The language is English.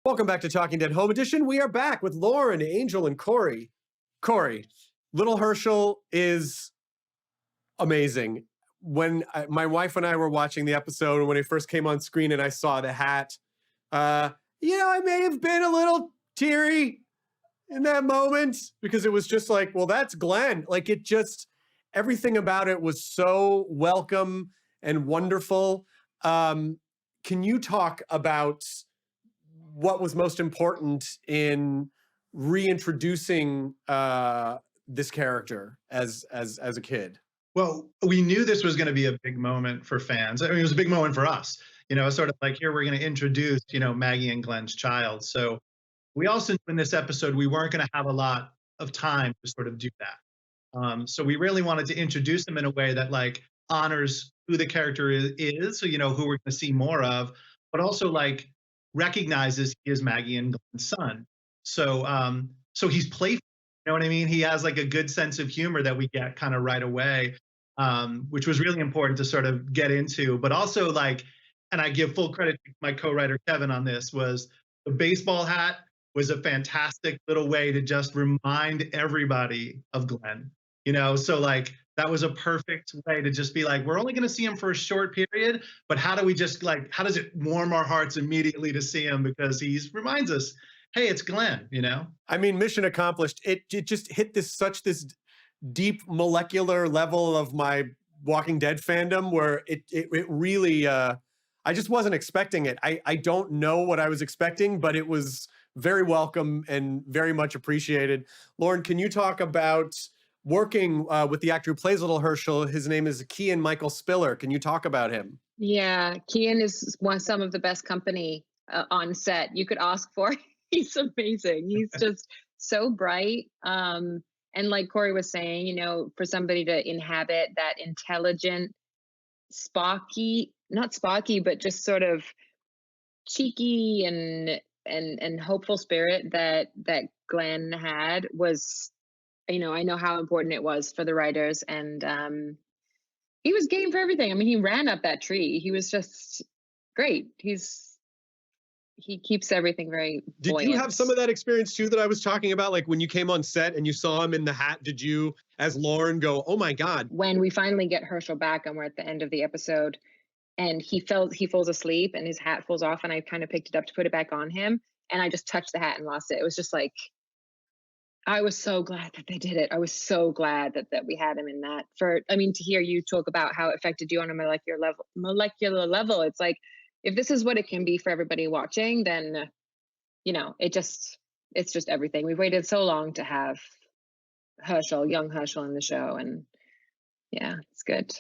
Welcome back to Talking Dead Home Edition. We are back with Lauren, Angel, and Corey. Corey, little Hershel is amazing. When my wife and I were watching the episode, and when it first came on screen and I saw the hat, I may have been a little teary in that moment because it was just like, well, that's Glenn. Like everything about it was so welcome and wonderful. Can you talk about what was most important in reintroducing this character as a kid? Well, we knew this was going to be a big moment for fans. I mean, it was a big moment for us. Sort of like here we're going to introduce, Maggie and Glenn's child. So we also knew in this episode we weren't going to have a lot of time to sort of do that. So we really wanted to introduce them in a way that like honors who the character is, so who we're going to see more of, but also like recognizes he is Maggie and Glenn's son. So he's playful. You know what I mean? He has like a good sense of humor that we get kind of right away, which was really important to sort of get into. But also like, and I give full credit to my co-writer Kevin on this, was the baseball hat was a fantastic little way to just remind everybody of Glenn. So like that was a perfect way to just be like, we're only going to see him for a short period, but how do we just like, how does it warm our hearts immediately to see him, because he reminds us, hey, it's Glenn, I mean, mission accomplished. It just hit this deep molecular level of my Walking Dead fandom where it really, I just wasn't expecting it. I don't know what I was expecting, but it was very welcome and very much appreciated. Lauren, can you talk about working with the actor who plays little Hershel? His name is Kian Michael Spiller. Can you talk about him? Yeah, Kian is some of the best company on set you could ask for. He's amazing. He's just so bright. And like Corey was saying, for somebody to inhabit that intelligent, not Spocky, but just sort of cheeky and hopeful spirit that Glenn had was, I know how important it was for the writers. And he was game for everything. I mean, he ran up that tree. He was just great. He keeps everything very buoyant. Did you have some of that experience too that I was talking about? Like when you came on set and you saw him in the hat, did you, as Lauren, go, oh my God? When we finally get Hershel back and we're at the end of the episode and he falls asleep and his hat falls off and I kind of picked it up to put it back on him and I just touched the hat and lost it. It was just like, I was so glad that they did it. I was so glad that we had him in that. To hear you talk about how it affected you on a molecular level, it's like, if this is what it can be for everybody watching, then, it's just everything. We've waited so long to have young Hershel in the show. And yeah, it's good.